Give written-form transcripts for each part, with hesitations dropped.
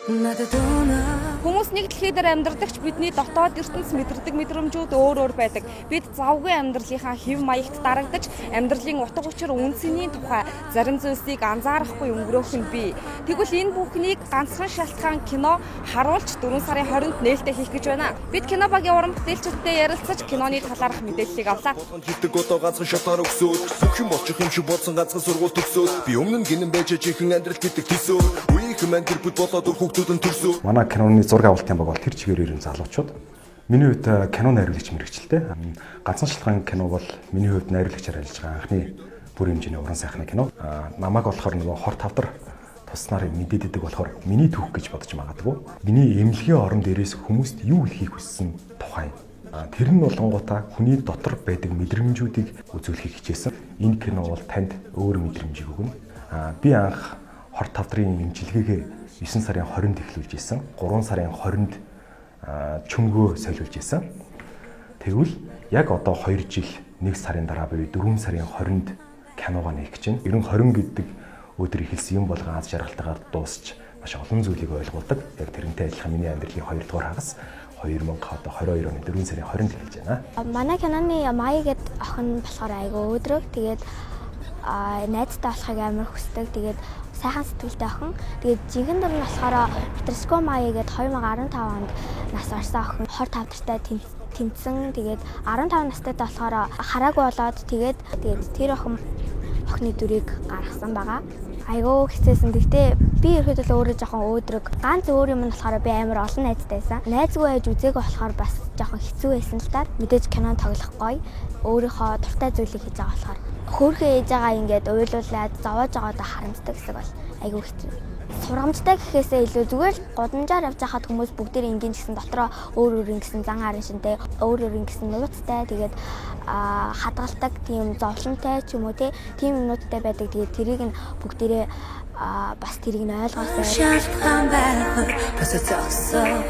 Хүмүүс нэг дэлхий дээр амьдралагч бидний дотоод ертөнц мэдэрдэг мэдрэмжүүд өөр байдаг. Бид завгүй амьдралынхаа хэв маягт дарагдаж амьдралын утга учир үнцний тухай зарим зүйлсийг анзаарахгүй өнгөрөөх нь бий. Тэгвэл энэ бүхнийг ганцхан шалтгаан кино харуулж 4 сарын 20-нд нээлттэй хийх гэж байна. Бид кино багийн уран бүтээлчдтэй ярилцаж киноны талаарх мэдээллийг авлаа. Хитэг одоо ганцхан шатаар өгсөд бүх юм болчих юм шиг болсон ганцхан сургууль төгсөөд би өмнө нь гинэн байж чихэн амьдрал гэдэг тийсөө үеийнхэн мань тэр бүд болоод хүүхдүүд нь төрсөө. Манай киноны зураг авалтын баг бол тэр чигээр ирэн залуучууд. Миний хувьд кино найруулагч мэрэгчлээ. Ганцхан шалтгаан кино бол миний хувьд найруулагчаар ажиллаж байгаа анхны бүр хэмжээний уран сайхны кино. Намайг болохоор нөгөө хор тавдар туснаар мэдээддэг болохоор миний түүх гэж бодож магадгүй. Миний эмнэлгийн орон дээрээс хүмүүст юу хийх хүссэн тухай. Тэр нь болонгуудаа хүний дотор байдаг мэдрэмжүүдийг үзүүлэхийг хичээсэн. Энэ кино бол танд өөр мэдрэмжийг өгнө. Би анх хор тавдрын имчилгээгээ 9 сарын 20-нд эхлүүлж исэн. 3 сарын 20-нд чөмгөө солиулж исэн. Тэгвэл яг одоо 2 жил 1 сарын дараа буюу 4 сарын 20-нд киногоо нээх гэж байна. Ер нь 20 гэдэг өдөр эхэлсэн юм болгон аз жаргалтайгаар дуусч маш олон зүйлийг ойлгуулдаг. Яг тэрнтэй адилхан миний амьдралын 2 дугаар хагас 2022 оны 4 сарын 20-нд эхэлж байна. Манай киноны Май гэдэг охин болохоор айгүй өөдрөг. Тэгээд найзтай болохыг амар хүсдэг. Тэгээд сайхан сэтгэлтэй охин. Тэгээд жинхэнэ дүр нь болохоор Петроско Май гэдэг 2015 онд нас орсон охин. Хор тавдартай тэмцсэн. Тэгээд 15 настайдаа болохоор хараагүй болоод тэгээд тэр охины дүрийг гаргасан байгаа. Айгүй хэцээсэн. Гэхдээ би ерөөдөө өөрөө жоохон өөдрөг. Ганц өөр юм нь болохоор би амар олон найзтай байсан. Найзгүй байж үзээгүй болохоор бас жоохон хэцүү байсан л та. Мэдээж кинон тоглох гоё. Өөрийнхөө дуртай зүйлийг хийж байгаа болохоор хөөрхөн ээж байгаа ингээд уйлуулад зовоож байгаадаа харамсдаг гэсэн бол айгүй хэцүү. Сургамжтай гэхээсээ илүү зүгээр л годамжаар явж хахад хүмүүс бүгдээр ингийн гэсэн дотроо өөр ингэсэн зан арын шинтэй өөр ингэсэн нууцтай тэгээд хадгалдаг тийм зовлонтой ч юм уу тийм юмнуудтай байдаг. Тэгээд тэрийг нь бүгдээрээ бас тэрийг нь ойлгоосоо шалтгаан байх тасацсан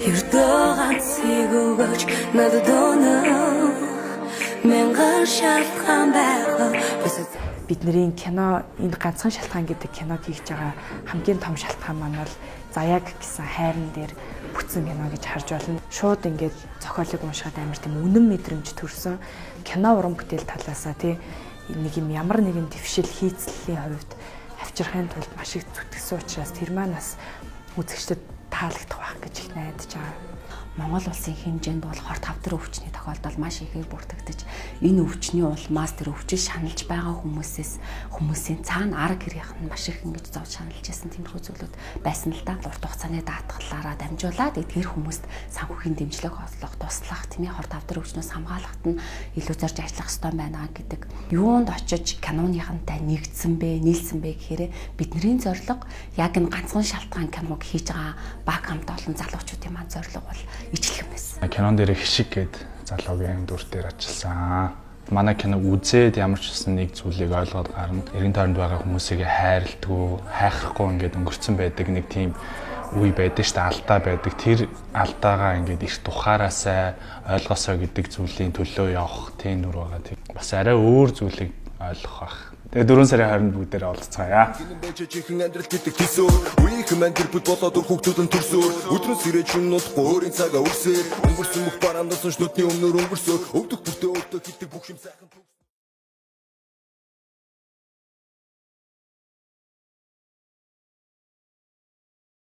ердөө ганцыг өгөөч надад мянган шалтгаан байх бидний кино энэ ганцхан шалтгаан гэдэг киног хийж байгаа хамгийн том шалтгаан маань бол Заяаг гэсэн хайрн дээр бүтсэн кино гэж харж байна. Шууд ингээд зохиолыг уншихад амар тийм үнэн мэдрэмж төрсөн кино уран бүтээл талаасаа нэг юм ямар нэгэн дэвшил хийцлэлийн хувьд авчрахын тулд маш их зүтгэсэн учраас тэр маань бас үзэгчдэд таалагдах байх гэж их найдаж байгаа. Монгол улсын хэмжээнд бол хор тавдар өвчний тохиолдол маш ихээр бүртгэж энэ өвчний улмаас тэр өвчин шаналж байгаа хүмүүсийн цаана арга гэрийнх нь маш их ингэж зовж шаналж байсан тиймэрхүү зүйлүүд байсан л да. Урт хугацааны даатгалаараа дамжуулаад тэр хүмүүст санхүүгийн дэмжлэг олох, туслах, хор тавдар өвчнөөс хамгаалахад нь илүү зорж ажиллах ёстой байна гэдэг. Юунд очиж киноныхантай нийлсэн бэ гэхээр бидний зорилго яг энэ ганцхан шалтгаан киног хийж байгаа баг хамт олон залуучуудын маань зорилго бол ижилхэн байсан. Кинон дээр хишиг гээд залуугийн дүр дээр ажилласан. Манай киног үзээд ямар ч гэсэн нэг зүйлийг ойлгоод гарна. Эргэн тойронд байгаа хүмүүсийг хайрлтгүй, хайхрахгүй ингээд өнгөрцөн байдаг нэг тийм үе байдаг шүү дээ. Алдаа байдаг. Тэр алдаагаа ингээд их тухаараасаа ойлгосоо гэдэг зүйлийн төлөө явах тийм нүр байгаа. Тийм бас арай өөр зүйлийг ойлгох байх. Тэгээ 4 сарын 20-нд бүгдээрээ олцгаая. Чихэн амьдрал гэдэг тийсөө үеийнхэн мань тэр бүд болоод хүүхдүүд нь төрсөө өдрөөс ирээд шөнө нутахгүй өөрийн цагаа үрсээр өнгөрсөн бүх бараандасан шнүтний өмнөр өнгөрсөө өвдөх бүртээ өөртөө хитдэг бүх юм сайхан